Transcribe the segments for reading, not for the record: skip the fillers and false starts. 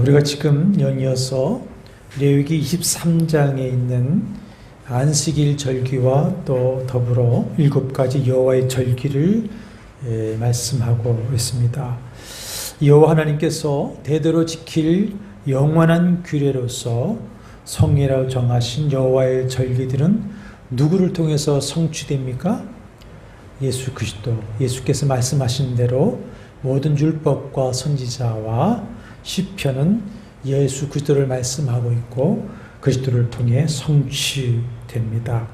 우리가 지금 연이어서 레위기 23장에 있는 안식일 절기와 또 더불어 7가지 여호와의 절기를 말씀하고 있습니다. 여호와 하나님께서 대대로 지킬 영원한 규례로서 성례라고 정하신 여호와의 절기들은 누구를 통해서 성취됩니까? 예수 그리스도, 예수께서 말씀하신 대로 모든 율법과 선지자와 시편은 예수 그리스도를 말씀하고 있고 그리스도를 통해 성취됩니다.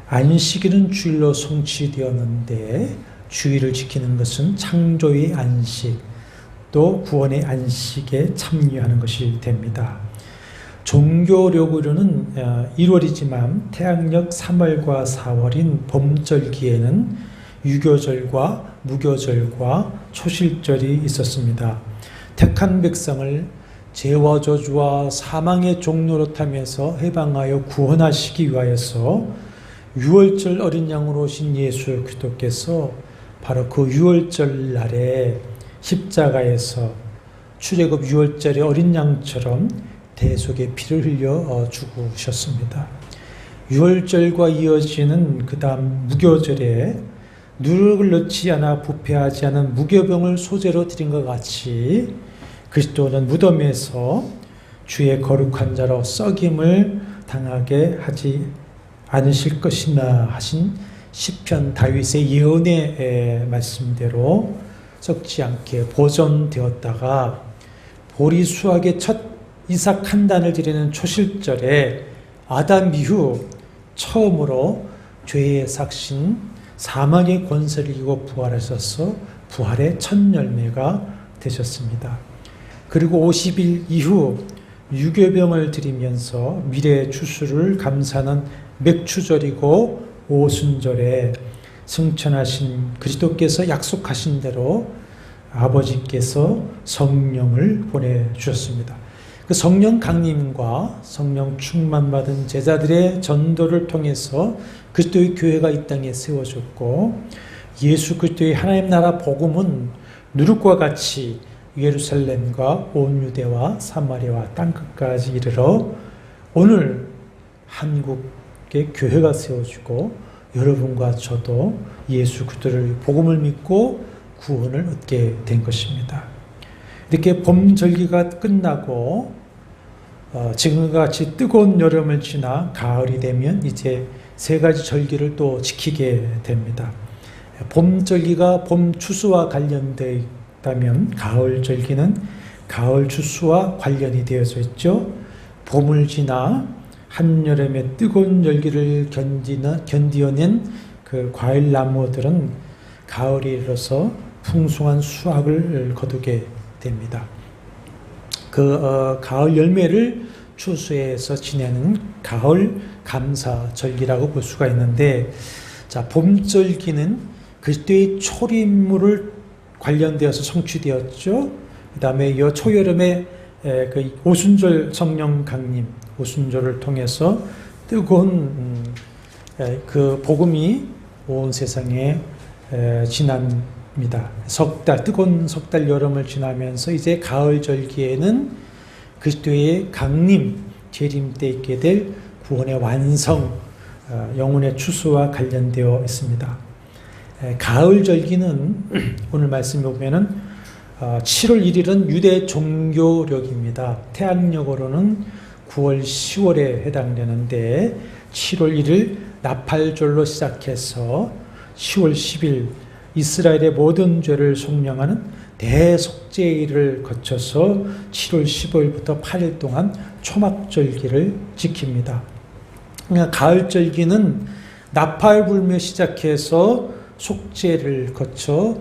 안식일은 주일로 성취되었는데 주일을 지키는 것은 창조의 안식, 또 구원의 안식에 참여하는 것이 됩니다. 종교력으로는 1월이지만 태양력 3월과 4월인 봄절기에는 유교절과 무교절과 초실절이 있었습니다. 택한 백성을 죄와 저주와 사망의 종로로 타면서 해방하여 구원하시기 위하여서 유월절 어린 양으로 오신 예수 그리스도께서 바로 그 유월절 날에 십자가에서 출애굽 유월절의 어린 양처럼 대속의 피를 흘려 죽으셨습니다. 유월절과 이어지는 그 다음 무교절에 누룩을 넣지 않아 부패하지 않은 무교병을 소재로 드린 것 같이 그리스도는 무덤에서 주의 거룩한 자로 썩임을 당하게 하지 않으실 것이나 하신 시편 다윗의 예언의 말씀대로 썩지 않게 보존되었다가 보리 수확의 첫 이삭 한 단을 드리는 초실절에 아담 이후 처음으로 죄의 삭신 사망의 권세를 이기고 부활하셔서 부활의 첫 열매가 되셨습니다. 그리고 50일 이후 유교병을 드리면서 미래의 추수를 감사하는 맥추절이고 오순절에 승천하신 그리스도께서 약속하신 대로 아버지께서 성령을 보내주셨습니다. 그 성령 강림과 성령 충만받은 제자들의 전도를 통해서 그리스도의 교회가 이 땅에 세워졌고 예수 그리스도의 하나님 나라 복음은 누룩과 같이 예루살렘과 온 유대와 사마리아와 땅끝까지 이르러 오늘 한국의 교회가 세워지고 여러분과 저도 예수 그리스도를 복음을 믿고 구원을 얻게 된 것입니다. 이렇게 봄절기가 끝나고 지금과 같이 뜨거운 여름을 지나 가을이 되면 이제 3가지 절기를 또 지키게 됩니다. 봄절기가 봄 추수와 관련되어 있다면 가을절기는 가을 추수와 관련이 되어져 있죠. 봄을 지나 한여름의 뜨거운 열기를 견디어낸 그 과일나무들은 가을이 이르러서 풍성한 수확을 거두게 됩니다. 그 가을 열매를 추수해서 지내는 가을 감사절기라고 볼 수가 있는데, 자, 봄절기는 그리스도의 초림물을 관련되어서 성취되었죠. 그 다음에 이 초여름에 그 오순절 성령 강림, 오순절을 통해서 뜨거운 그 복음이 온 세상에 지납니다. 뜨거운 석 달 여름을 지나면서 이제 가을 절기에는 그리스도의 강림, 재림 때 있게 될 구원의 완성, 영혼의 추수와 관련되어 있습니다. 가을 절기는 오늘 말씀에 보면은 7월 1일은 유대 종교력입니다. 태양력으로는 9월, 10월에 해당되는데 7월 1일 나팔절로 시작해서 10월 10일 이스라엘의 모든 죄를 속량하는 대속죄일을 거쳐서 7월 15일부터 8일 동안 초막절기를 지킵니다. 그러니까 가을절기는 나팔 불며 시작해서 속죄를 거쳐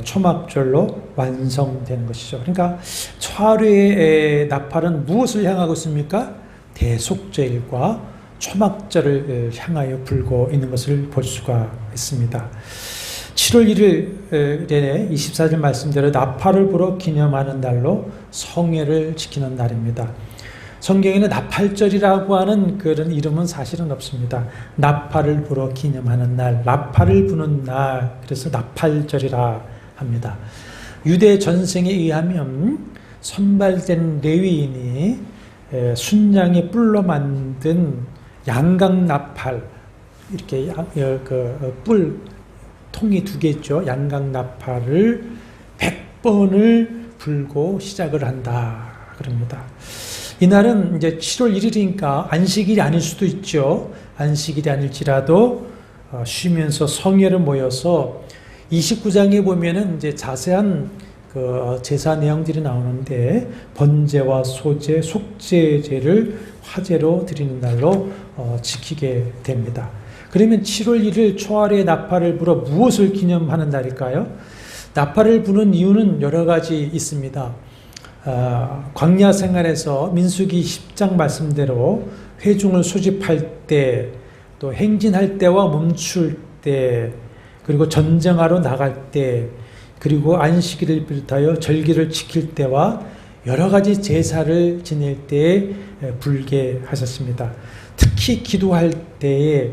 초막절로 완성되는 것이죠. 그러니까 철회의 나팔은 무엇을 향하고 있습니까? 대속죄일과 초막절을 향하여 불고 있는 것을 볼 수가 있습니다. 7월 1일에 24절 말씀대로 나팔을 불어 기념하는 날로 성회를 지키는 날입니다. 성경에는 나팔절이라고 하는 그런 이름은 사실은 없습니다. 나팔을 불어 기념하는 날, 나팔을 부는 날, 그래서 나팔절이라 합니다. 유대 전생에 의하면 선발된 레위인이 순양의 뿔로 만든 양각 나팔, 이렇게 뿔 통이 두 개 있죠. 양각 나팔을 100번을 불고 시작을 한다 그럽니다. 이날은 이제 7월 1일이니까 안식일이 아닐 수도 있죠. 안식일이 아닐지라도 쉬면서 성회를 모여서 29장에 보면은 이제 자세한 그 제사 내용들이 나오는데 번제와 소제, 속죄제를 화제로 드리는 날로 지키게 됩니다. 그러면 7월 1일 초하루에 나팔을 불어 무엇을 기념하는 날일까요? 나팔을 부는 이유는 여러 가지 있습니다. 광야 생활에서 민수기 10장 말씀대로 회중을 소집할 때, 또 행진할 때와 멈출 때, 그리고 전쟁하러 나갈 때, 그리고 안식일을 비롯하여 절기를 지킬 때와 여러 가지 제사를 지낼 때에 불게 하셨습니다. 특히 기도할 때에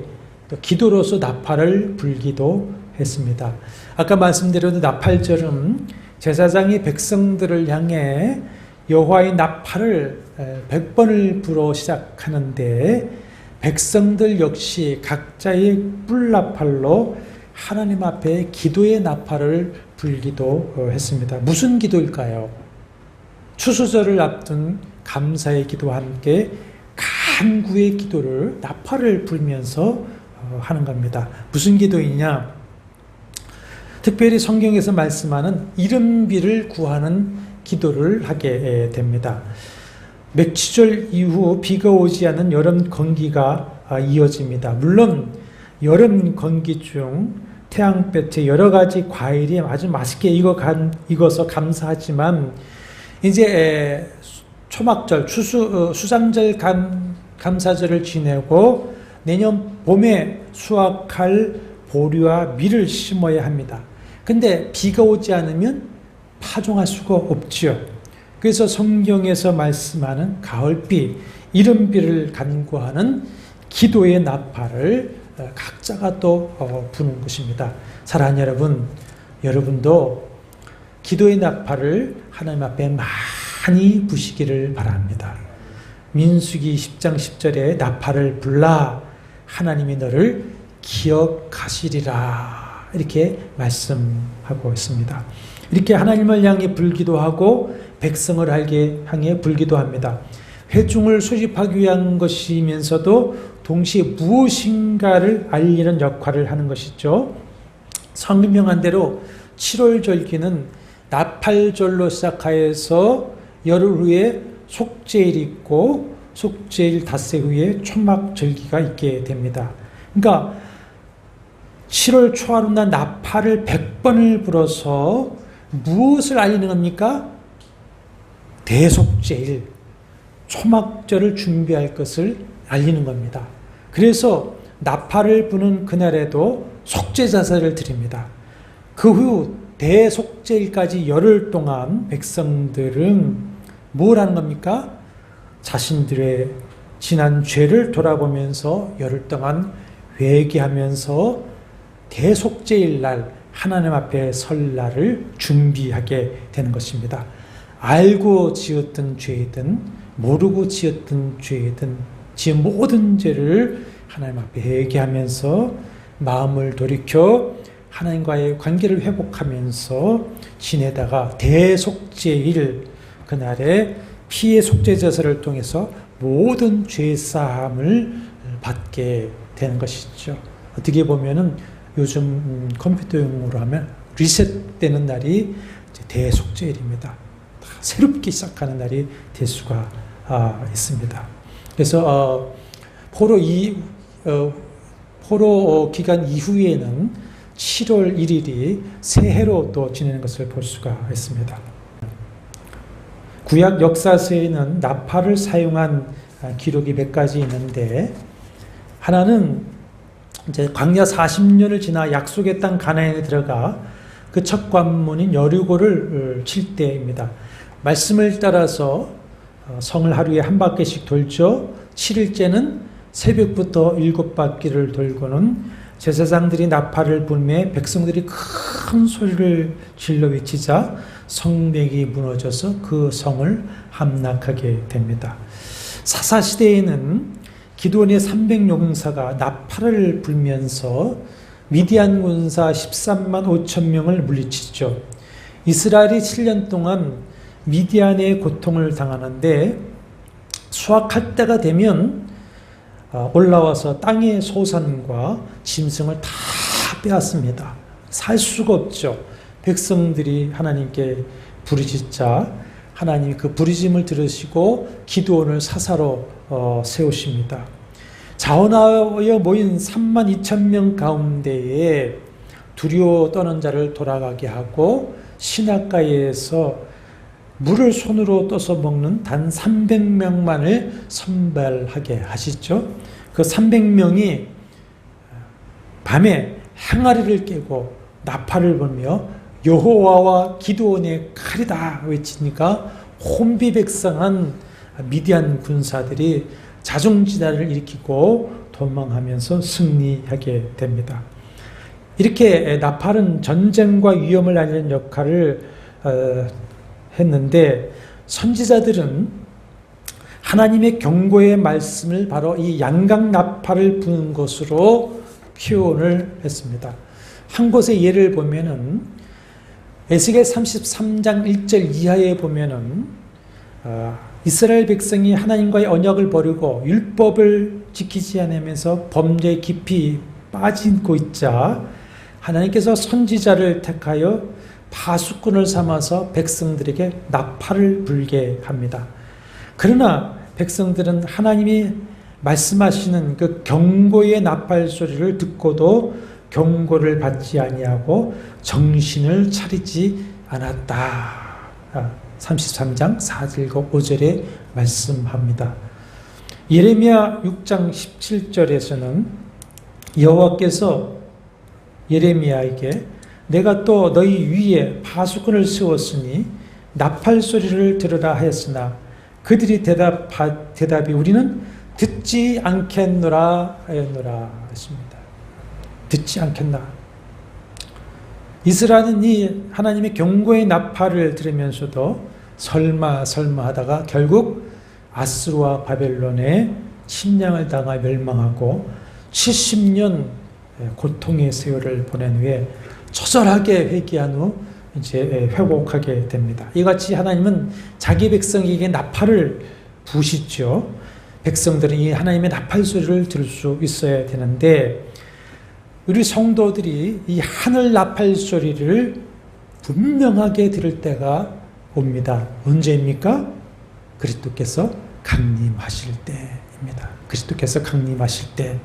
또 기도로서 나팔을 불기도 했습니다. 아까 말씀드린 나팔절은 제사장이 백성들을 향해 여호와의 나팔을 100번을 불어 시작하는데 백성들 역시 각자의 뿔나팔로 하나님 앞에 기도의 나팔을 불기도 했습니다. 무슨 기도일까요? 추수절을 앞둔 감사의 기도와 함께 간구의 기도를 나팔을 불면서 하는 겁니다. 무슨 기도이냐? 특별히 성경에서 말씀하는 이른비를 구하는 기도를 하게 됩니다. 맥추절 이후 비가 오지 않은 여름 건기가 이어집니다. 물론 여름 건기 중 태양볕에 여러 가지 과일이 아주 맛있게 익어서 감사하지만 이제 초막절, 수장절 감사절을 지내고 내년 봄에 수확할 보리와 밀을 심어야 합니다. 근데 비가 오지 않으면 파종할 수가 없지요. 그래서 성경에서 말씀하는 가을비, 이른비를 간구하는 기도의 나팔을 각자가 또 부는 것입니다. 사랑하는 여러분, 여러분도 기도의 나팔을 하나님 앞에 많이 부시기를 바랍니다. 민수기 10장 10절에 나팔을 불라 하나님이 너를 기억하시리라 이렇게 말씀하고 있습니다. 이렇게 하나님을 향해 불기도 하고 백성을 향해 불기도 합니다. 회중을 소집하기 위한 것이면서도 동시에 무엇인가를 알리는 역할을 하는 것이죠. 성명한 대로 7월 절기는 나팔절로 시작하여서 열흘 후에 속죄일이 있고 속죄일 닷새 후에 초막절기가 있게 됩니다. 그러니까 7월 초하루날 나팔을 100번을 불어서 무엇을 알리는 겁니까? 대속죄일, 초막절을 준비할 것을 알리는 겁니다. 그래서 나팔을 부는 그날에도 속죄제사를 드립니다. 그 후 대속죄일까지 열흘 동안 백성들은 뭘 하는 겁니까? 자신들의 지난 죄를 돌아보면서 열흘 동안 회개하면서 대속죄일 날 하나님 앞에 설 날을 준비하게 되는 것입니다. 알고 지었던 죄든 모르고 지었던 죄든 지은 모든 죄를 하나님 앞에 회개하면서 마음을 돌이켜 하나님과의 관계를 회복하면서 지내다가 대속죄일 그날에 피의 속죄제사를 통해서 모든 죄사함을 받게 되는 것이죠. 어떻게 보면은 요즘 컴퓨터 용어로 하면 리셋되는 날이 대속죄일입니다. 새롭게 시작하는 날이 될 수가 있습니다. 그래서 포로 기간 이후에는 7월 1일이 새해로 또 지내는 것을 볼 수가 있습니다. 구약 역사서에는 나팔을 사용한 기록이 몇 가지 있는데 하나는 이제 광야 40년을 지나 약속의 땅 가나안에 들어가 그 첫 관문인 여리고를 칠 때입니다. 말씀을 따라서 성을 하루에 한 바퀴씩 돌죠. 7일째는 새벽부터 7바퀴를 돌고는 제사장들이 나팔을 불매 백성들이 큰 소리를 질러 외치자 성벽이 무너져서 그 성을 함락하게 됩니다. 사사시대에는 기드온의 300용사가 나팔을 불면서 미디안 군사 13만 5천 명을 물리치죠. 이스라엘이 7년 동안 미디안의 고통을 당하는데 수확할 때가 되면 올라와서 땅의 소산과 짐승을 다 빼앗습니다. 살 수가 없죠. 백성들이 하나님께 부르짖자 하나님이 그 부르짖음을 들으시고 기드온을 사사로 세우십니다. 자원하여 모인 3만 2천 명 가운데에 두려워 떠는 자를 돌아가게 하고 시냇가에서 물을 손으로 떠서 먹는 단 300명만을 선발하게 하시죠. 그 300명이 밤에 항아리를 깨고 나팔을 불며 여호와와 기드온의 칼이다 외치니까 혼비백산한 미디안 군사들이 자중지단을 일으키고 도망하면서 승리하게 됩니다. 이렇게 나팔은 전쟁과 위험을 알리는 역할을 했는데 선지자들은 하나님의 경고의 말씀을 바로 이 양각 나팔을 부는 것으로 표현을 했습니다. 한 곳의 예를 보면은 에스겔 33장 1절 이하에 보면은 이스라엘 백성이 하나님과의 언약을 버리고 율법을 지키지 않으면서 범죄에 깊이 빠지고 있자 하나님께서 선지자를 택하여 파수꾼을 삼아서 백성들에게 나팔을 불게 합니다. 그러나 백성들은 하나님이 말씀하시는 그 경고의 나팔 소리를 듣고도 경고를 받지 아니하고 정신을 차리지 않았다. 33장 4절과 5절에 말씀합니다. 예레미야 6장 17절에서는 여호와께서 예레미야에게 내가 또 너희 위에 파수꾼을 세웠으니 나팔 소리를 들으라 하였으나 그들이 대답이 우리는 듣지 않겠노라 하였노라 했습니다. 듣지 않겠나. 이스라엘은 이 하나님의 경고의 나팔을 들으면서도 설마 하다가 결국 아스루와 바벨론의 침략을 당하 멸망하고 70년 고통의 세월을 보낸 후에 처절하게 회개한 후 이제 회복하게 됩니다. 이같이 하나님은 자기 백성에게 나팔을 부시죠. 백성들은 이 하나님의 나팔 소리를 들을 수 있어야 되는데 우리 성도들이 이 하늘 나팔 소리를 분명하게 들을 때가 옵니다. 언제입니까? 그리스도께서 강림하실 때입니다. 그리스도께서 강림하실 때.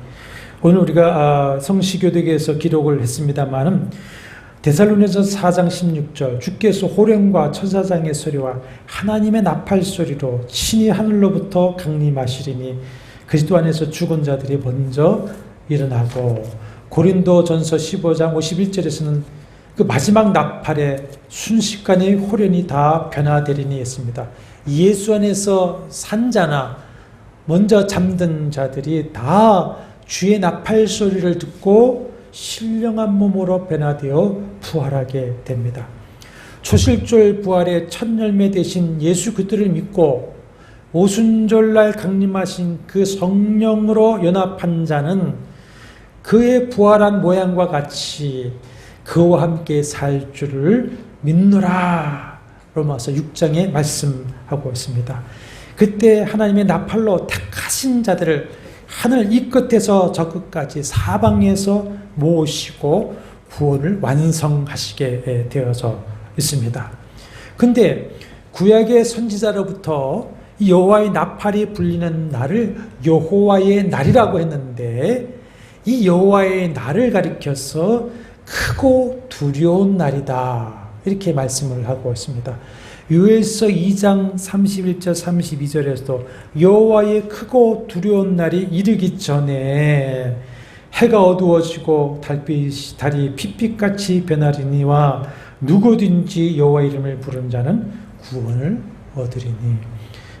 오늘 우리가 성시교대기에서 기록을 했습니다마는 데살로니가서 4장 16절 주께서 호령과 천사장의 소리와 하나님의 나팔 소리로 친히 하늘로부터 강림하시리니 그리스도 안에서 죽은 자들이 먼저 일어나고 고린도전서 15장 51절에서는 그 마지막 나팔에 순식간에 호련이 다 변화되리니 했습니다. 예수 안에서 산 자나 먼저 잠든 자들이 다 주의 나팔 소리를 듣고 신령한 몸으로 변화되어 부활하게 됩니다. 초실절 부활의 첫 열매 되신 예수 그리스도를 믿고 오순절날 강림하신 그 성령으로 연합한 자는 그의 부활한 모양과 같이 그와 함께 살 줄을 믿노라. 로마서 6장에 말씀하고 있습니다. 그때 하나님의 나팔로 택하신 자들을 하늘 이 끝에서 저 끝까지 사방에서 모으시고 구원을 완성하시게 되어서 있습니다. 근데 구약의 선지자로부터 이 여호와의 나팔이 불리는 날을 여호와의 날이라고 했는데 이 여호와의 날을 가리켜서 크고 두려운 날이다. 이렇게 말씀을 하고 있습니다. 요엘서 2장 31절 32절에서도 여호와의 크고 두려운 날이 이르기 전에 해가 어두워지고 달이 핏빛같이 변하리니와 누구든지 여호와 이름을 부른 자는 구원을 얻으리니.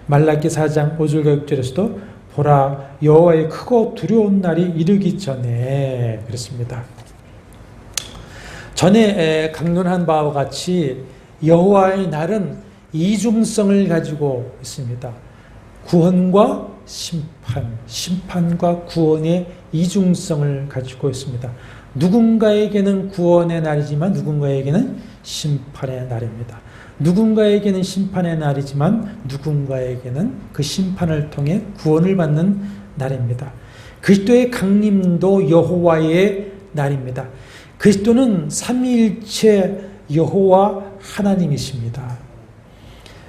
말라기 4장 5절과 6절에서도 보라 여호와의 크고 두려운 날이 이르기 전에 그랬습니다. 전에 강론한 바와 같이 여호와의 날은 이중성을 가지고 있습니다. 구원과 심판, 심판과 구원의 이중성을 가지고 있습니다. 누군가에게는 구원의 날이지만 누군가에게는 심판의 날입니다. 누군가에게는 심판의 날이지만 누군가에게는 그 심판을 통해 구원을 받는 날입니다. 그리스도의 강림도 여호와의 날입니다. 그리스도는 삼위일체 여호와 하나님이십니다.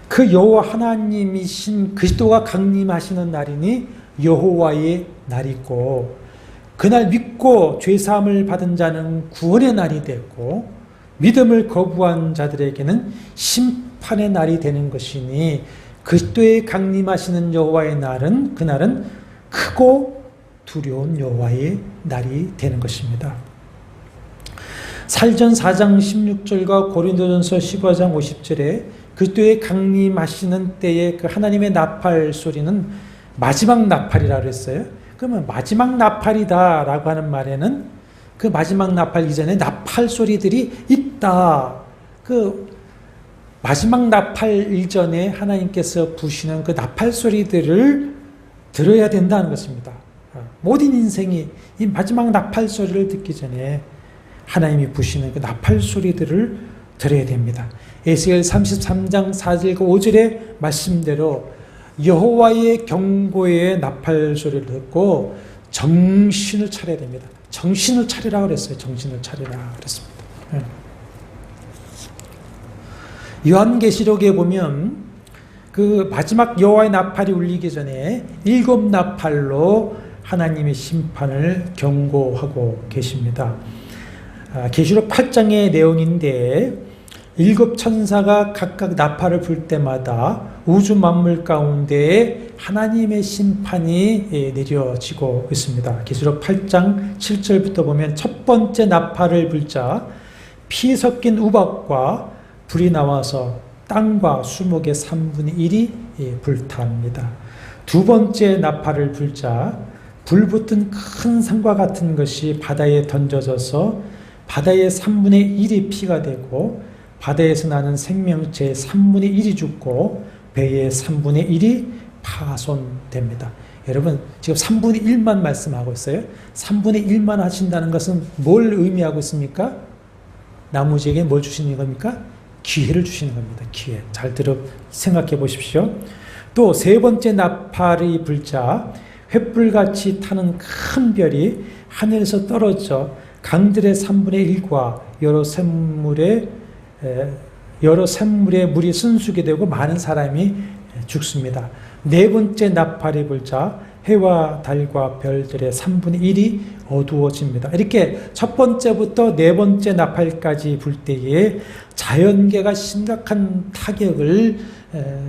그 여호와 하나님이신 그리스도가 강림하시는 날이니 여호와의 날이고, 그날 믿고 죄사함을 받은 자는 구원의 날이 됐고, 믿음을 거부한 자들에게는 심판의 날이 되는 것이니, 그리스도의 강림하시는 여호와의 날은, 그날은 크고 두려운 여호와의 날이 되는 것입니다. 살전 4장 16절과 고린도전서 15장 50절에 그리스도의 강림하시는 때의 그 하나님의 나팔 소리는 마지막 나팔이라고 했어요. 그러면 마지막 나팔이다라고 하는 말에는 그 마지막 나팔 이전에 나팔 소리들이 있다. 그 마지막 나팔 이전에 하나님께서 부시는 그 나팔 소리들을 들어야 된다는 것입니다. 모든 인생이 이 마지막 나팔 소리를 듣기 전에 하나님이 부시는 그 나팔 소리들을 들어야 됩니다. 에스겔 33장 4절과 5절의 말씀대로 여호와의 경고의 나팔 소리를 듣고 정신을 차려야 됩니다. 정신을 차리라 그랬어요. 정신을 차리라 그랬습니다. 요한계시록에 보면 그 마지막 여호와의 나팔이 울리기 전에 7 나팔로 하나님의 심판을 경고하고 계십니다. 계시록 8장의 내용인데 7 천사가 각각 나팔을 불 때마다 우주 만물 가운데 하나님의 심판이 내려지고 있습니다. 계시록 8장 7절부터 보면 첫 번째 나팔을 불자 피 섞인 우박과 불이 나와서 땅과 수목의 3분의 1이 불탑니다. 두 번째 나팔을 불자 불 붙은 큰 산과 같은 것이 바다에 던져져서 바다의 3분의 1이 피가 되고 바다에서 나는 생명체의 3분의 1이 죽고 배의 3분의 1이 파손됩니다. 여러분 지금 3분의 1만 말씀하고 있어요. 3분의 1만 하신다는 것은 뭘 의미하고 있습니까? 나머지에게 뭘 주시는 겁니까? 기회를 주시는 겁니다. 기회. 잘 생각해 보십시오. 또 세 번째 나팔이 불자 횃불같이 타는 큰 별이 하늘에서 떨어져 강들의 3분의 1과 여러 샘물에 물이 순수게 되고 많은 사람이 죽습니다. 네 번째 나팔이 불자 해와 달과 별들의 3분의 1이 어두워집니다. 이렇게 첫 번째부터 네 번째 나팔까지 불 때에 자연계가 심각한 타격을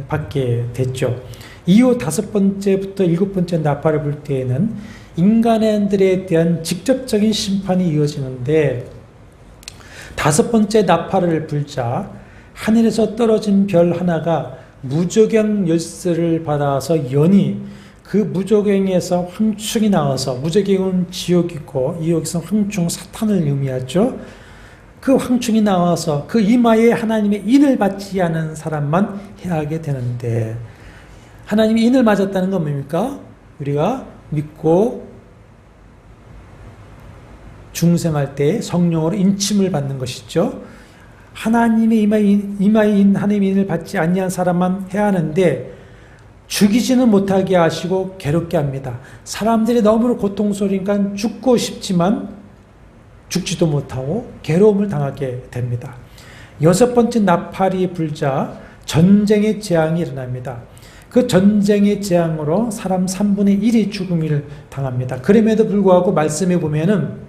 받게 됐죠. 이후 5번째부터 7번째 나팔을 불 때에는 인간들에 대한 직접적인 심판이 이어지는데 5번째 나팔을 불자 하늘에서 떨어진 별 하나가 무저경 열쇠를 받아서 연이 그 무저경에서 황충이 나와서, 무저경은 지옥이고 이 여기서 황충 사탄을 의미하죠. 그 황충이 나와서 그 이마에 하나님의 인을 받지 않은 사람만 해하게 되는데, 하나님의 인을 맞았다는 건 뭡니까? 우리가 믿고 중생할 때 성령으로 인침을 받는 것이죠. 하나님의 이마인 하나님의 인을 받지 아니한 사람만 해야 하는데 죽이지는 못하게 하시고 괴롭게 합니다. 사람들이 너무 고통스러우니까 죽고 싶지만 죽지도 못하고 괴로움을 당하게 됩니다. 6번째 나팔이 불자 전쟁의 재앙이 일어납니다. 그 전쟁의 재앙으로 사람 3분의 1이 죽음을 당합니다. 그럼에도 불구하고 말씀해 보면은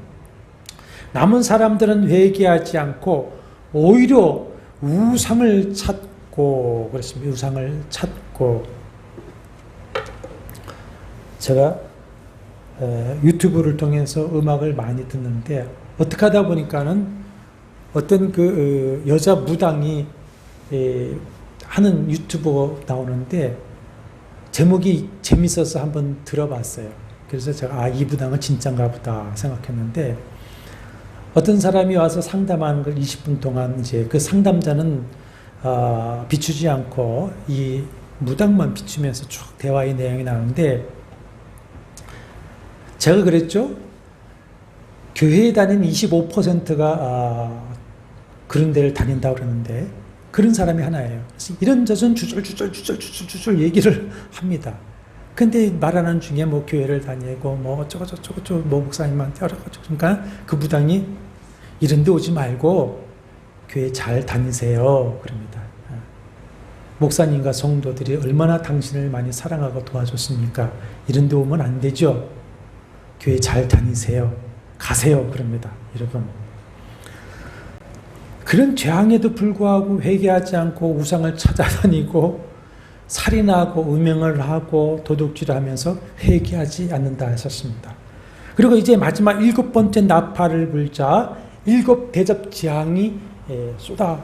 남은 사람들은 회개하지 않고 오히려 우상을 찾고 그렇습니다. 우상을 찾고, 제가 유튜브를 통해서 음악을 많이 듣는데 어떻게 하다 보니까는 어떤 그 여자 무당이 하는 유튜버 나오는데 제목이 재밌어서 한번 들어봤어요. 그래서 제가 이 무당은 진짠가 보다 생각했는데, 어떤 사람이 와서 상담하는 걸 20분 동안 이제 그 상담자는 비추지 않고 이 무당만 비추면서 쭉 대화의 내용이 나오는데, 제가 그랬죠. 교회에 다니는 25%가 그런 데를 다닌다고 그러는데, 그런 사람이 하나예요. 그래서 이런저런 주절 얘기를 합니다. 근데 말하는 중에 뭐 교회를 다니고 뭐 어쩌고저쩌고 뭐 목사님한테 여러가지고, 그러니까 그 무당이 이런 데 오지 말고 교회 잘 다니세요 그럽니다. 목사님과 성도들이 얼마나 당신을 많이 사랑하고 도와줬습니까? 이런 데 오면 안 되죠. 교회 잘 다니세요. 가세요 그럽니다. 여러분, 그런 재앙에도 불구하고 회개하지 않고 우상을 찾아다니고 살인하고 음행을 하고 도둑질을 하면서 회개하지 않는다 하셨습니다. 그리고 이제 마지막 7번째 나팔을 불자 7 대접 재앙이 쏟아집니다.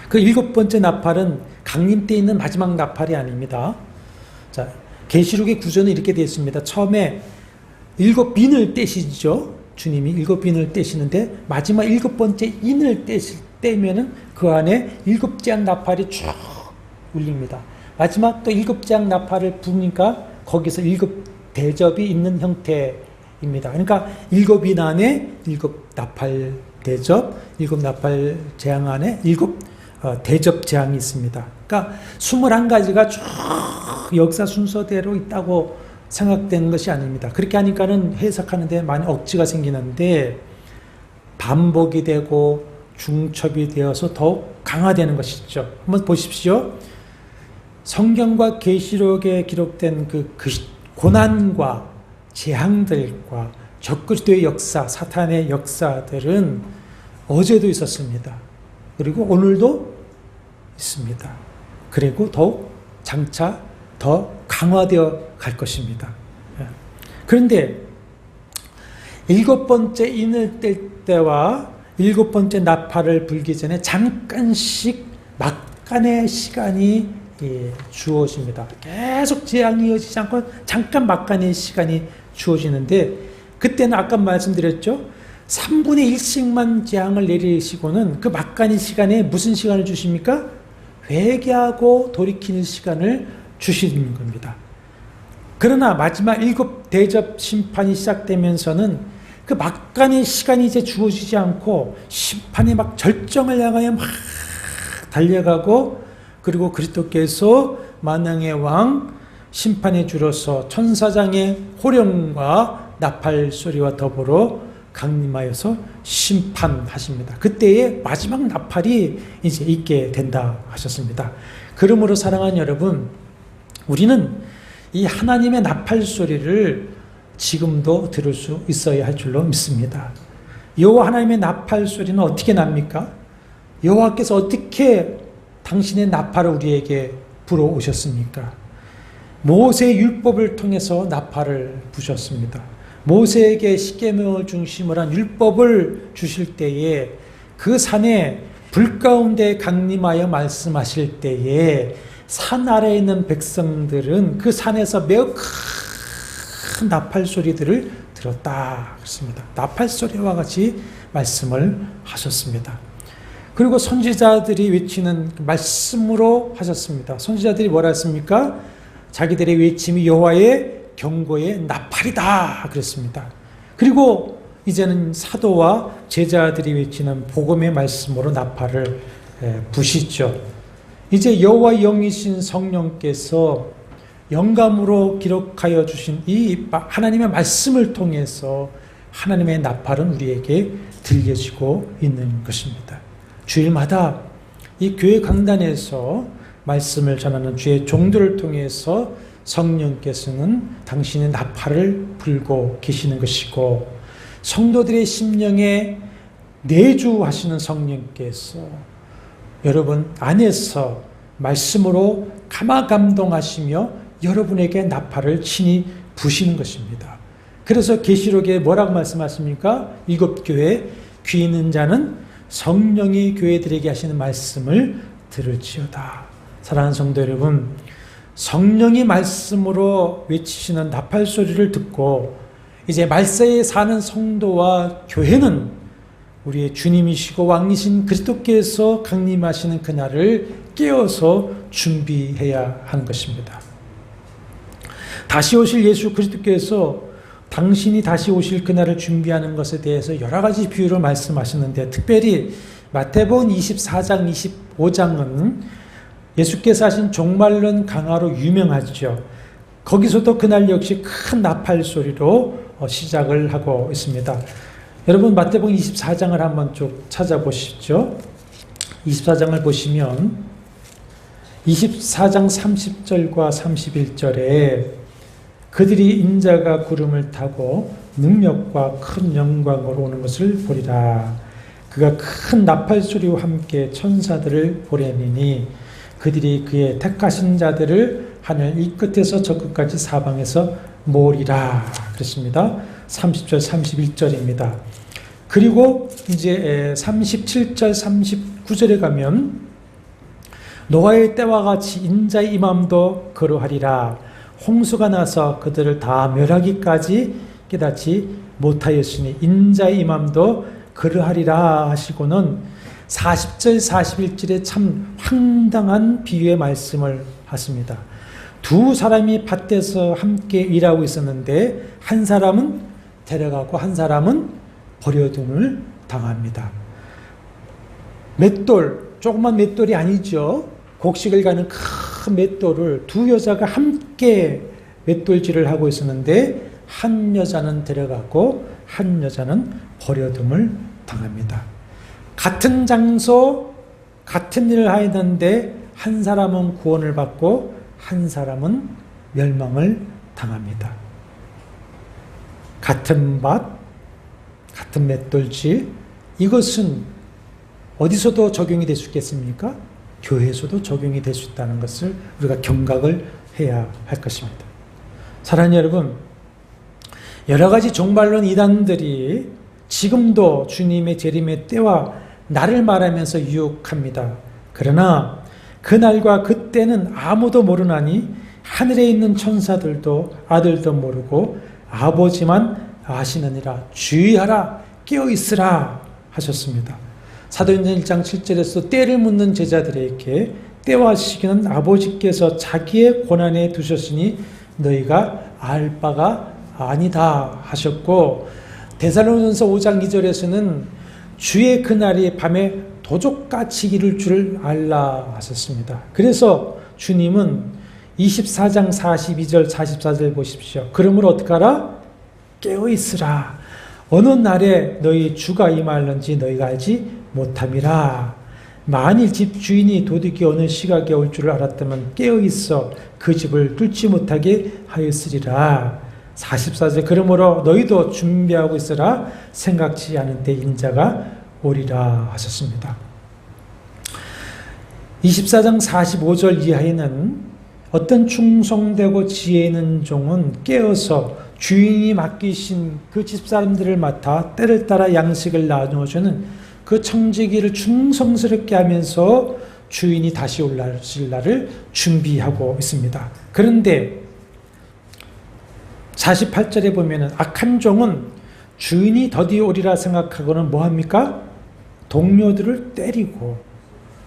그 7번째 나팔은 강림 때 있는 마지막 나팔이 아닙니다. 자, 계시록의 구조는 이렇게 되어 있습니다. 처음에 7빈을 떼시죠. 주님이 7빈을 떼시는데 마지막 7번째 인을 떼면은 그 안에 7장 나팔이 쭉 울립니다. 마지막 또 7장 나팔을 부니까 거기서 7 대접이 있는 형태입니다. 그러니까 7인 안에 7 나팔 대접, 7 나팔 재앙 안에 7 대접 재앙이 있습니다. 그러니까 21가지가 쭉 역사 순서대로 있다고 생각되는 것이 아닙니다. 그렇게 하니까는 해석하는데 많이 억지가 생기는데, 반복이 되고 중첩이 되어서 더욱 강화되는 것이죠. 한번 보십시오. 성경과 계시록에 기록된 그 고난과 재앙들과 적그리스도의 역사, 사탄의 역사들은 어제도 있었습니다. 그리고 오늘도 있습니다. 그리고 더욱 장차 더 강화되어 갈 것입니다. 그런데 7번째 인을 뗄 때와 7번째 나팔을 불기 전에 잠깐씩 막간의 시간이 주어집니다. 계속 재앙이 이어지지 않고 잠깐 막간의 시간이 주어지는데, 그때는 아까 말씀드렸죠. 3분의 1씩만 재앙을 내리시고는 그 막간의 시간에 무슨 시간을 주십니까? 회개하고 돌이키는 시간을 주시는 겁니다. 그러나 마지막 7 대접 심판이 시작되면서는 그 막간의 시간이 이제 주어지지 않고 심판이 막 절정을 향하여 막 달려가고, 그리고 그리스도께서 만왕의 왕 심판의 주로서 천사장의 호령과 나팔 소리와 더불어 강림하여서 심판하십니다. 그때의 마지막 나팔이 이제 있게 된다 하셨습니다. 그러므로 사랑하는 여러분, 우리는 이 하나님의 나팔 소리를 지금도 들을 수 있어야 할 줄로 믿습니다. 여호와 하나님의 나팔 소리는 어떻게 납니까? 여호와께서 어떻게 당신의 나팔을 우리에게 불어오셨습니까? 모세의 율법을 통해서 나팔을 부셨습니다. 모세에게 십계명을 중심으로 한 율법을 주실 때에 그 산에 불 가운데 강림하여 말씀하실 때에 산 아래에 있는 백성들은 그 산에서 매우 큰 나팔 소리들을 들었다 그렇습니다. 나팔 소리와 같이 말씀을 하셨습니다. 그리고 선지자들이 외치는 말씀으로 하셨습니다. 선지자들이 뭐라 했습니까? 자기들의 외침이 여호와의 경고의 나팔이다 그랬습니다. 그리고 이제는 사도와 제자들이 외치는 복음의 말씀으로 나팔을 부시죠. 이제 여호와 영이신 성령께서 영감으로 기록하여 주신 이 하나님의 말씀을 통해서 하나님의 나팔은 우리에게 들려지고 있는 것입니다. 주일마다 이 교회 강단에서 말씀을 전하는 주의 종들을 통해서 성령께서는 당신의 나팔을 불고 계시는 것이고, 성도들의 심령에 내주하시는 성령께서 여러분 안에서 말씀으로 감화감동하시며 여러분에게 나팔을 친히 부시는 것입니다. 그래서 계시록에 뭐라고 말씀하십니까? 7교회 귀 있는 자는 성령이 교회들에게 하시는 말씀을 들을지어다. 사랑하는 성도 여러분, 성령이 말씀으로 외치시는 나팔 소리를 듣고 이제 말세에 사는 성도와 교회는 우리의 주님이시고 왕이신 그리스도께서 강림하시는 그날을 깨어서 준비해야 하는 것입니다. 다시 오실 예수 그리스도께서 당신이 다시 오실 그날을 준비하는 것에 대해서 여러 가지 비유를 말씀하시는데, 특별히 마태복음 24장, 25장은 예수께서 하신 종말론 강화로 유명하죠. 거기서도 그날 역시 큰 나팔 소리로 시작을 하고 있습니다. 여러분, 마태복음 24장을 한번 쭉 찾아보시죠. 24장을 보시면 24장 30절과 31절에 그들이 인자가 구름을 타고 능력과 큰 영광으로 오는 것을 보리라. 그가 큰 나팔 소리와 함께 천사들을 보내니니 그들이 그의 택하신 자들을 하늘 이 끝에서 저 끝까지 사방에서 모으리라. 그렇습니다. 30절 31절입니다. 그리고 이제 37절 39절에 가면 노아의 때와 같이 인자의 임함도 그러하리라. 홍수가 나서 그들을 다 멸하기까지 깨닫지 못하였으니 인자의 임함도 그러하리라 하시고는 40절 41절에 참 황당한 비유의 말씀을 하십니다. 두 사람이 밭에서 함께 일하고 있었는데 한 사람은 데려가고 한 사람은 버려둠을 당합니다. 맷돌, 조그만 맷돌이 아니죠. 곡식을 가는 큰 맷돌을 두 여자가 함께 맷돌질을 하고 있었는데 한 여자는 데려가고 한 여자는 버려둠을 당합니다. 같은 장소, 같은 일을 하였는데 한 사람은 구원을 받고 한 사람은 멸망을 당합니다. 같은 밭, 같은 맷돌질, 이것은 어디서도 적용이 될 수 있겠습니까? 교회에서도 적용이 될 수 있다는 것을 우리가 경각을 해야 할 것입니다. 사랑하는 여러분, 여러 가지 종말론 이단들이 지금도 주님의 재림의 때와 날을 말하면서 유혹합니다. 그러나 그날과 그때는 아무도 모르나니 하늘에 있는 천사들도 아들도 모르고 아버지만 아시느니라. 주의하라, 깨어있으라 하셨습니다. 사도행전 1장 7절에서 때를 묻는 제자들에게 때와 시기는 아버지께서 자기의 권한에 두셨으니 너희가 알 바가 아니다 하셨고, 데살로니가서 5장 2절에서는 주의 그날이 밤에 도적같이 이를 줄 알라 하셨습니다. 그래서 주님은 24장 42절 44절 보십시오. 그러므로 어떡하라? 깨어있으라. 어느 날에 너희 주가 임할는지 너희가 알지 못함이라. 만일 집 주인이 도둑이 어느 시각에 올 줄을 알았다면 깨어있어 그 집을 뚫지 못하게 하였으리라. 44절 그러므로 너희도 준비하고 있으라. 생각지 않은 때 인자가 오리라 하셨습니다. 24장 45절 이하에는 어떤 충성되고 지혜 있는 종은 깨어서 주인이 맡기신 그 집사람들을 맡아 때를 따라 양식을 나누어주는 그 청지기를 충성스럽게 하면서 주인이 다시 올라오실 날을 준비하고 있습니다. 그런데 48절에 보면 악한 종은 주인이 더디 오리라 생각하고는 뭐합니까? 동료들을 때리고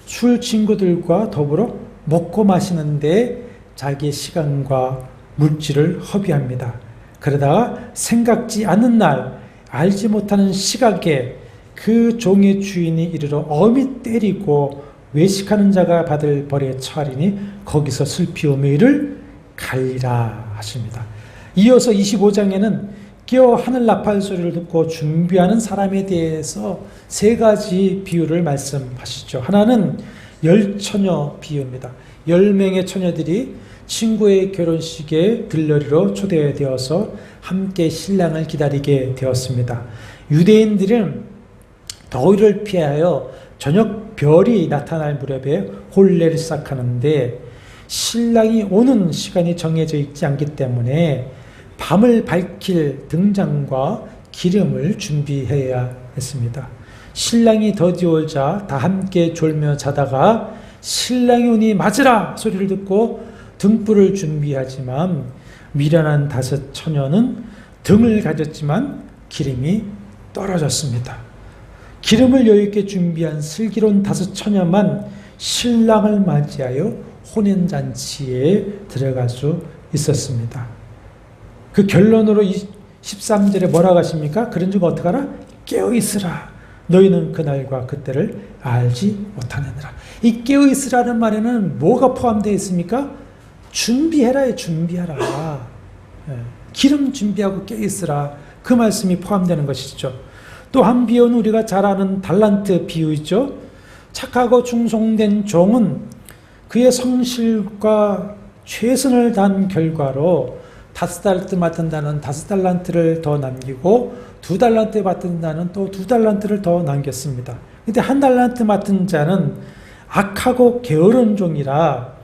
술 친구들과 더불어 먹고 마시는데 자기의 시간과 물질을 허비합니다. 그러다가 생각지 않는 날, 알지 못하는 시각에 그 종의 주인이 이르러 엄히 때리고 외식하는 자가 받을 벌에 처하리니 거기서 슬피움의 일을 갈리라 하십니다. 이어서 25장에는 깨어 하늘 나팔 소리를 듣고 준비하는 사람에 대해서 세 가지 비유를 말씀하시죠. 하나는 열처녀 비유입니다. 10명의 처녀들이 친구의 결혼식에 들러리로 초대되어서 함께 신랑을 기다리게 되었습니다. 유대인들은 더위를 피하여 저녁 별이 나타날 무렵에 혼례를 시작하는데 신랑이 오는 시간이 정해져 있지 않기 때문에 밤을 밝힐 등잔과 기름을 준비해야 했습니다. 신랑이 더디올자 다 함께 졸며 자다가 신랑이 오니 맞으라 소리를 듣고 등불을 준비하지만 미련한 다섯 처녀는 등을 가졌지만 기름이 떨어졌습니다. 기름을 여유있게 준비한 슬기로운 다섯 처녀만 신랑을 맞이하여 혼인잔치에 들어갈 수 있었습니다. 그 결론으로 13절에 뭐라고 하십니까? 그런 즉 어떡하라? 깨어있으라. 너희는 그날과 그때를 알지 못하느니라. 이 깨어있으라는 말에는 뭐가 포함되어 있습니까? 준비해라에 준비하라. 기름 준비하고 깨어있으라. 그 말씀이 포함되는 것이죠. 또 한 비유는 우리가 잘 아는 달란트 비유이죠. 착하고 충성된 종은 그의 성실과 최선을 다한 결과로 5달란트 맡은 자는 5달란트를 더 남기고 2달란트 맡은 자는 또 2달란트를 더 남겼습니다. 근데 1달란트 맡은 자는 악하고 게으른 종이라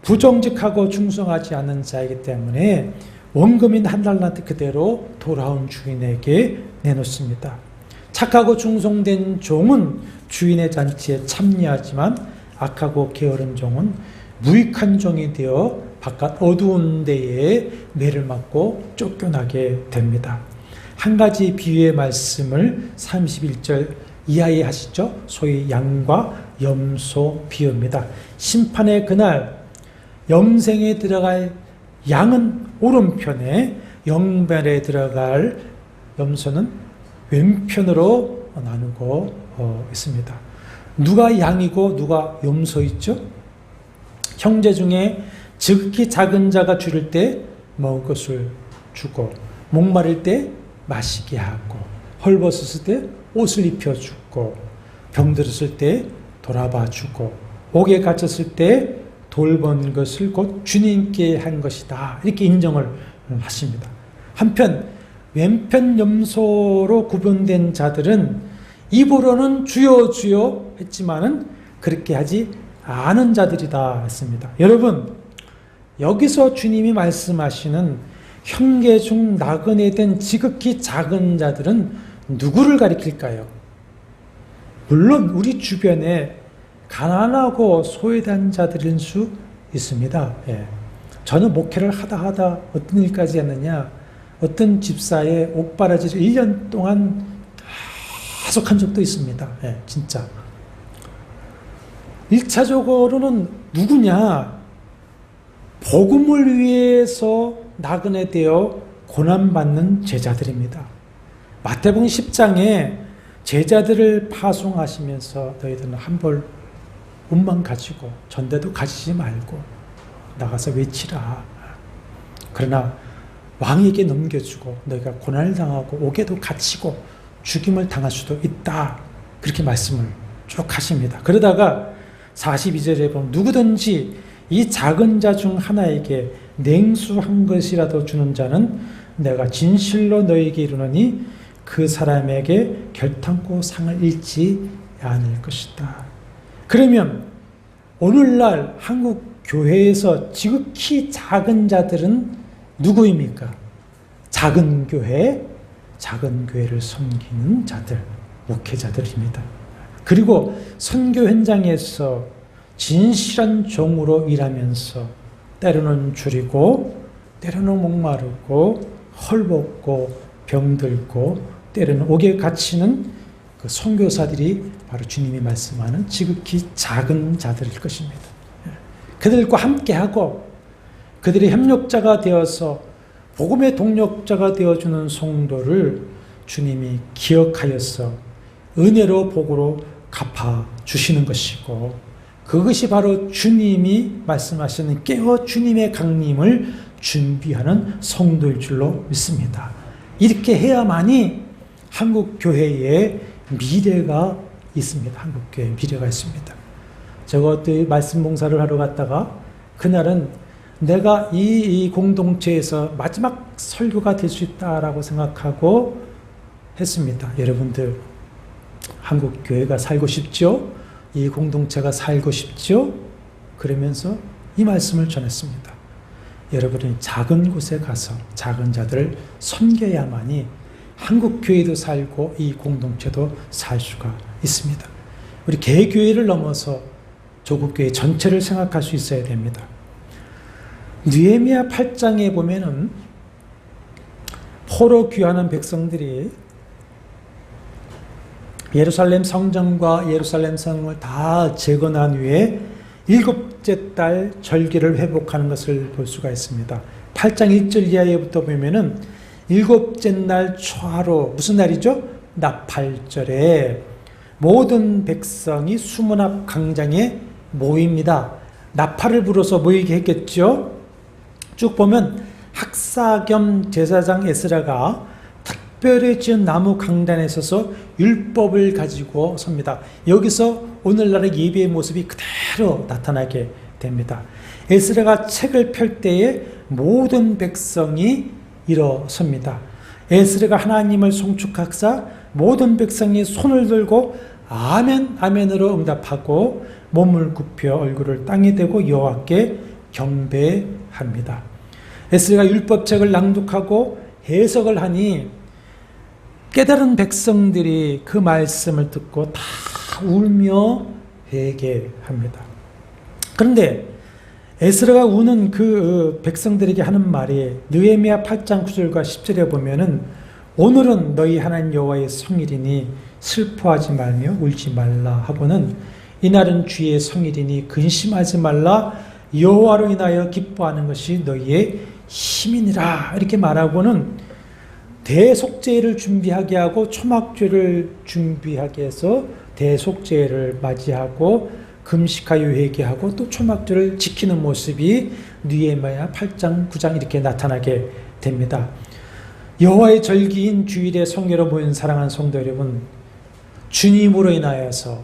부정직하고 충성하지 않는 자이기 때문에 원금인 1달란트 그대로 돌아온 주인에게 내놓습니다. 착하고 충성된 종은 주인의 잔치에 참여하지만 악하고 게으른 종은 무익한 종이 되어 바깥 어두운 데에 매를 맞고 쫓겨나게 됩니다. 한 가지 비유의 말씀을 31절 이하에 하시죠. 소위 양과 염소 비유입니다. 심판의 그날 염생에 들어갈 양은 오른편에, 영변에 들어갈 염소는 왼편으로 나누고 있습니다. 누가 양이고 누가 염소있죠? 형제 중에 지극히 작은 자가 줄일 때 먹을 것을 주고, 목마를 때 마시게 하고, 헐벗었을 때 옷을 입혀주고, 병들었을 때 돌아봐 주고, 옥에 갇혔을 때 돌본 것을 곧 주님께 한 것이다. 이렇게 인정을 하십니다. 한편 왼편 염소로 구분된 자들은 입으로는 주여 주여 했지만은 그렇게 하지 않은 자들이다 했습니다. 여러분, 여기서 주님이 말씀하시는 형제 중 나그네 된 지극히 작은 자들은 누구를 가리킬까요? 물론 우리 주변에 가난하고 소외된 자들일 수 있습니다. 예. 저는 목회를 하다 어떤 일까지 했느냐, 어떤 집사의 옥바라지를 1년 동안 계속 한 적도 있습니다. 예, 진짜. 1차적으로는 누구냐? 복음을 위해서 나그네 되어 고난받는 제자들입니다. 마태복음 10장에 제자들을 파송하시면서 너희들은 한 벌 옷만 가지고 전대도 가지지 말고 나가서 외치라. 그러나 왕에게 넘겨주고 너희가 고난을 당하고 옥에도 갇히고 죽임을 당할 수도 있다. 그렇게 말씀을 쭉 하십니다. 그러다가 42절에 보면 누구든지 이 작은 자 중 하나에게 냉수 한 것이라도 주는 자는 내가 진실로 너희에게 이르노니 그 사람에게 결탄코 상을 잃지 않을 것이다. 그러면 오늘날 한국 교회에서 지극히 작은 자들은 누구입니까? 작은 교회를 섬기는 자들, 목회자들입니다. 그리고 선교 현장에서 진실한 종으로 일하면서 때로는 줄이고, 때로는 목마르고, 헐벗고, 병들고, 때로는 옥에 갇히는 그 선교사들이 바로 주님이 말씀하는 지극히 작은 자들일 것입니다. 그들과 함께하고 그들의 협력자가 되어서 복음의 동력자가 되어주는 성도를 주님이 기억하여서 은혜로 복으로 갚아주시는 것이고, 그것이 바로 주님이 말씀하시는 깨어 주님의 강림을 준비하는 성도일 줄로 믿습니다. 이렇게 해야만이 한국 교회에 미래가 있습니다. 한국 교회에 미래가 있습니다. 제가 또 말씀 봉사를 하러 갔다가 그날은 내가 이 공동체에서 마지막 설교가 될 수 있다라고 생각하고 했습니다. 여러분들, 한국 교회가 살고 싶죠? 이 공동체가 살고 싶죠? 그러면서 이 말씀을 전했습니다. 여러분이 작은 곳에 가서 작은 자들을 섬겨야만이 한국 교회도 살고 이 공동체도 살 수가 있습니다. 우리 개교회를 넘어서 조국교회 전체를 생각할 수 있어야 됩니다. 느헤미야 8장에 보면은 포로 귀환한 백성들이 예루살렘 성전과 예루살렘 성을 다 재건한 후에 일곱째 달 절기를 회복하는 것을 볼 수가 있습니다. 8장 1절 이하에부터 보면은 일곱째 날 초하루, 무슨 날이죠? 나팔절에 모든 백성이 수문 앞 광장에 모입니다. 나팔을 불어서 모이게 했겠죠? 쭉 보면 학사 겸 제사장 에스라가 특별히 지은 나무 강단에 서서 율법을 가지고 섭니다. 여기서 오늘날의 예배의 모습이 그대로 나타나게 됩니다. 에스라가 책을 펼 때에 모든 백성이 일어섭니다. 에스라가 하나님을 송축하사 모든 백성이 손을 들고 아멘 아멘으로 응답하고 몸을 굽혀 얼굴을 땅에 대고 여호와께 경배합니다. 에스라가 율법책을 낭독하고 해석을 하니 깨달은 백성들이 그 말씀을 듣고 다 울며 회개합니다. 그런데 에스라가 우는 그 백성들에게 하는 말이 느헤미야 8장 9절과 10절에 보면은 오늘은 너희 하나님 여호와의 성일이니 슬퍼하지 말며 울지 말라 하고는 이날은 주의 성일이니 근심하지 말라 여호와로 인하여 기뻐하는 것이 너희의 힘이니라 이렇게 말하고는 대속죄를 준비하게 하고 초막죄를 준비하게 해서 대속죄를 맞이하고 금식하여 회개하고 또 초막죄를 지키는 모습이 느헤미야 8장 9장 이렇게 나타나게 됩니다. 여호와의 절기인 주일에 성회로 모인 사랑하는 성도 여러분, 주님으로 인하여서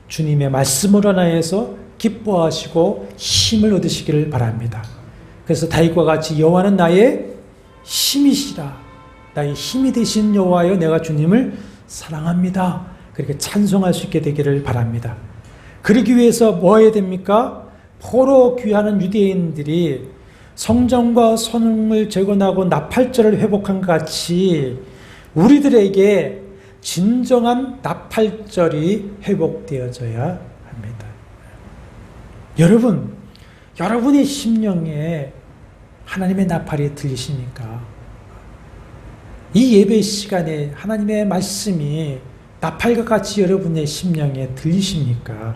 주님의 말씀으로 인하여서 기뻐하시고 힘을 얻으시기를 바랍니다. 그래서 다윗과 같이 여호와는 나의 힘이시라, 나의 힘이 되신 여호와여 내가 주님을 사랑합니다, 그렇게 찬송할 수 있게 되기를 바랍니다. 그러기 위해서 뭐 해야 됩니까? 포로 귀환하는 유대인들이 성전과 성을 재건하고 나팔절을 회복한 것 같이 우리들에게 진정한 나팔절이 회복되어져야 합니다. 여러분, 여러분의 심령에 하나님의 나팔이 들리십니까? 이 예배 시간에 하나님의 말씀이 나팔과 같이 여러분의 심령에 들리십니까?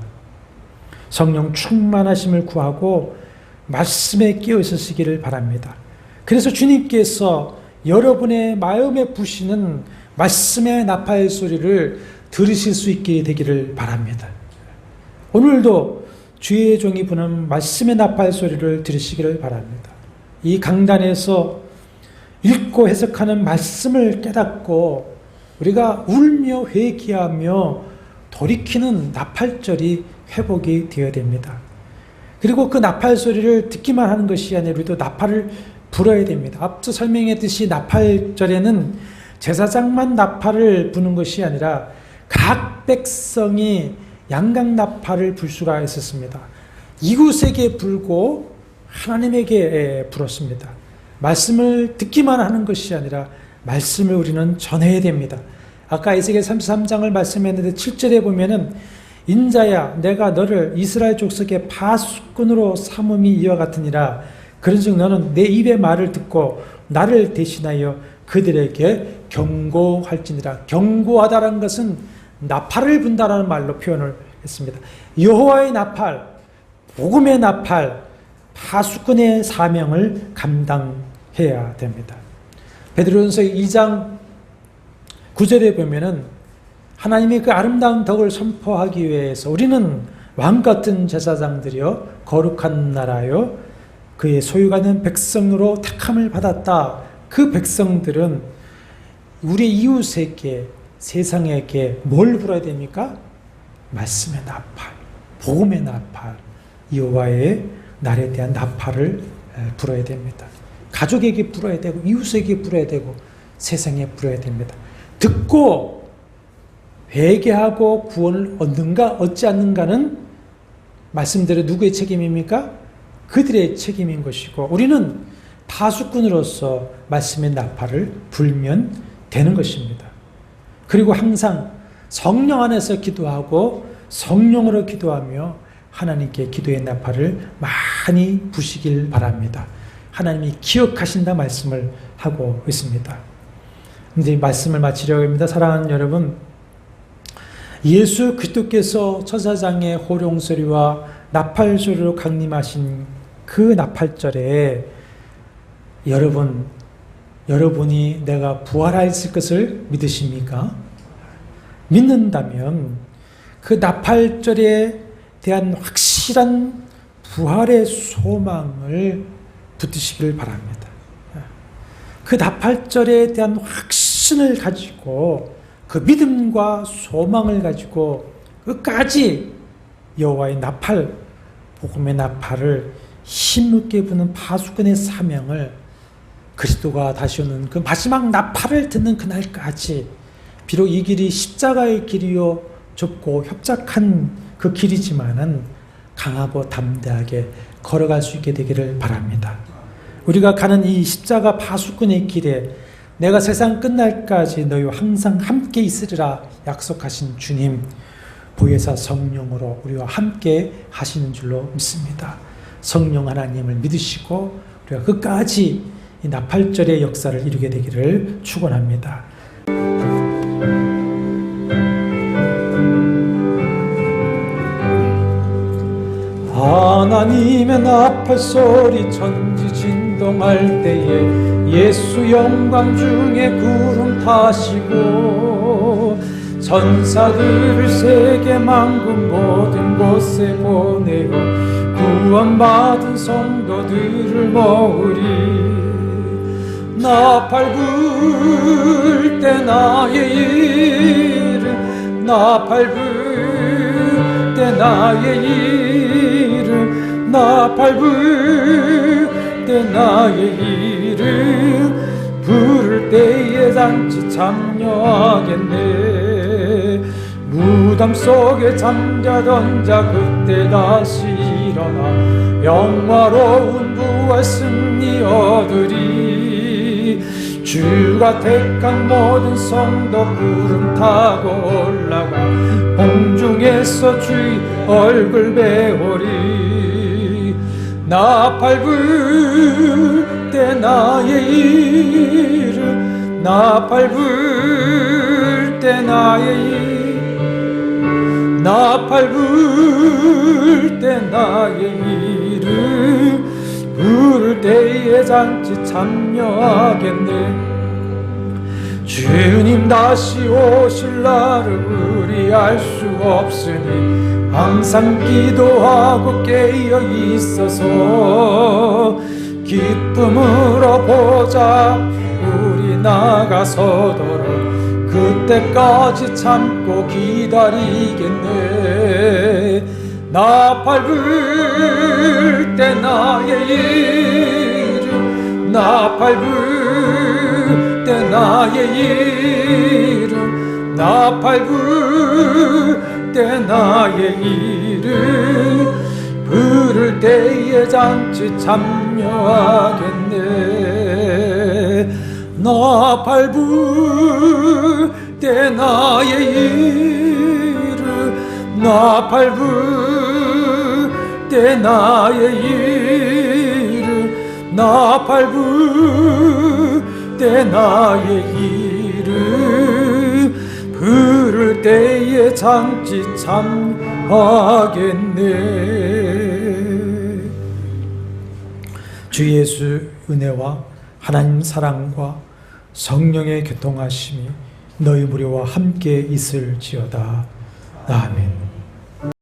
성령 충만하심을 구하고 말씀에 끼어 있으시기를 바랍니다. 그래서 주님께서 여러분의 마음에 부시는 말씀의 나팔 소리를 들으실 수 있게 되기를 바랍니다. 오늘도 주의 종이 부는 말씀의 나팔 소리를 들으시기를 바랍니다. 이 강단에서 읽고 해석하는 말씀을 깨닫고 우리가 울며 회개하며 돌이키는 나팔절이 회복이 되어야 됩니다. 그리고 그 나팔 소리를 듣기만 하는 것이 아니라 우리도 나팔을 불어야 됩니다. 앞서 설명했듯이 나팔절에는 제사장만 나팔을 부는 것이 아니라 각 백성이 양각 나팔을 불 수가 있었습니다. 이웃에게 불고 하나님에게 불었습니다. 말씀을 듣기만 하는 것이 아니라 말씀을 우리는 전해야 됩니다. 아까 에스겔 33장을 말씀했는데 7절에 보면은 인자야 내가 너를 이스라엘 족속의 파수꾼으로 삼음이 이와 같으니라. 그런즉 너는 내 입의 말을 듣고 나를 대신하여 그들에게 경고할지니라. 경고하다라는 것은 나팔을 분다라는 말로 표현을 했습니다. 여호와의 나팔, 복음의 나팔, 파수꾼의 사명을 감당해야 됩니다. 베드로전서 2장 9절에 보면은 하나님의 그 아름다운 덕을 선포하기 위해서 우리는 왕같은 제사장들이요 거룩한 나라요 그의 소유가 된 백성으로 택함을 받았다. 그 백성들은 우리 이웃에게 세상에게 뭘 불어야 됩니까? 말씀의 나팔, 복음의 나팔, 여호와의 날에 대한 나팔을 불어야 됩니다. 가족에게 불어야 되고 이웃에게 불어야 되고 세상에 불어야 됩니다. 듣고 회개하고 구원을 얻는가 얻지 않는가는 말씀대로 누구의 책임입니까? 그들의 책임인 것이고 우리는 파수꾼으로서 말씀의 나팔을 불면 되는 것입니다. 그리고 항상 성령 안에서 기도하고 성령으로 기도하며 하나님께 기도의 나팔을 많이 부시길 바랍니다. 하나님이 기억하신다 말씀을 하고 있습니다. 이제 말씀을 마치려고 합니다. 사랑하는 여러분, 예수 그리스도께서 천사장의 호령소리와 나팔소리로 강림하신 그 나팔절에 여러분이 내가 부활했을 것을 믿으십니까? 믿는다면 그 나팔절에 대한 확실한 부활의 소망을 붙드시길 바랍니다. 그 나팔절에 대한 확신을 가지고 그 믿음과 소망을 가지고 끝까지 여호와의 나팔, 복음의 나팔을 힘있게 부는 파수꾼의 사명을 그리스도가 다시 오는 그 마지막 나팔을 듣는 그날까지, 비록 이 길이 십자가의 길이요 좁고 협착한 그 길이지만은 강하고 담대하게 걸어갈 수 있게 되기를 바랍니다. 우리가 가는 이 십자가 파수꾼의 길에 내가 세상 끝날까지 너희와 항상 함께 있으리라 약속하신 주님, 보혜사 성령으로 우리와 함께 하시는 줄로 믿습니다. 성령 하나님을 믿으시고 우리가 끝까지 이 나팔절의 역사를 이루게 되기를 축원합니다. 하나님의 나팔소리 천지 진동할 때에 예수 영광 중에 구름 타시고 천사들을 세계 만국 모든 곳에 보내어 구원받은 성도들을 모으리. 나팔 불 때 나의 이름, 나팔 불 때 나의 이름, 나팔 불 때 나의 이름, 부를 때에 잔치 참여하겠네. 무덤 속에 잠자던 자 그때 다시 일어나 영화로운 부활 승리 얻으리. 주가 택한 모든 성도 구름 타고 올라가 공중에서 주의 얼굴 배우리. 나팔 불 때 나의 이름, 나팔 불 때 나의 이름, 나팔 불 때 나의 이름, 부를 때에 잔치 참여하겠네. 주님 다시 오실 날을 우리 알 수 없으니 항상 기도하고 깨어 있어서 기쁨으로 보자 우리 나가서도록 그때까지 참고 기다리겠네. 나팔 불 때 나의 이름, 나팔 불 때 나의 이름, 나팔 불 때 나의 이름, 부를 때에 잔치 참여하겠네. 나팔 불 때 나의 이름, 나팔 불 때 나의 이름, 나팔 불 때 나의 이름, 부를 때에 잔치 참여하겠네. 주 예수 은혜와 하나님 사랑과 성령의 교통하심이 너희 무리와 함께 있을지어다. 아멘.